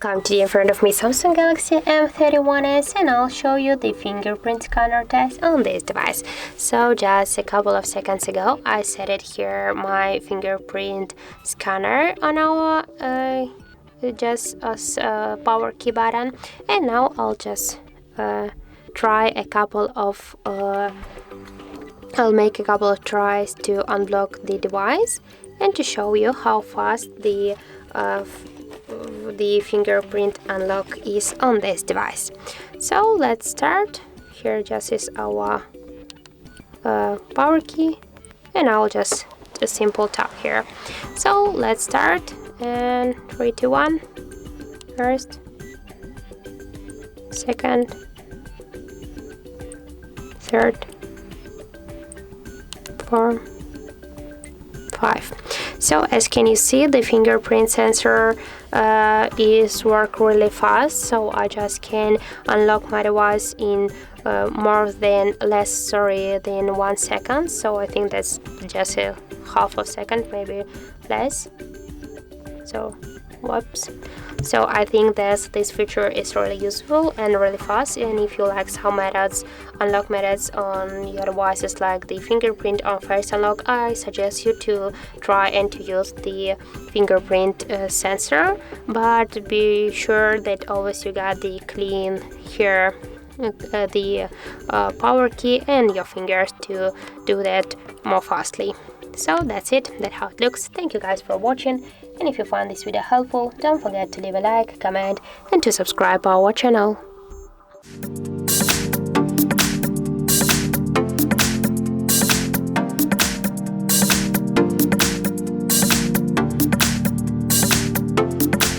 Welcome to in front of me Samsung Galaxy M31s, and I'll show you the fingerprint scanner test on this device. So just a couple of seconds ago I set it here, my fingerprint scanner on our just as power key button, and now I'll just try a couple of I'll make a couple of tries to unblock the device and to show you how fast the fingerprint unlock is on this device. So let's start. Here just is our power key, and I'll just a simple tap here. So let's start, and 3, 2, 1. First, second, third, 4, 5. So as can you see, the fingerprint sensor is work really fast, so I just can unlock my device in less than 1 second. So I think that's just a half a second, maybe less. So whoops. So I think that this feature is really useful and really fast, and if you like some unlock methods on your devices like the fingerprint or face unlock, I suggest you to try and to use the fingerprint sensor, but be sure that always you got the clean here the power key and your fingers to do that more fastly. So that's it, that's how it looks. Thank you guys for watching, and if you found this video helpful, don't forget to leave a like, comment and to subscribe our channel.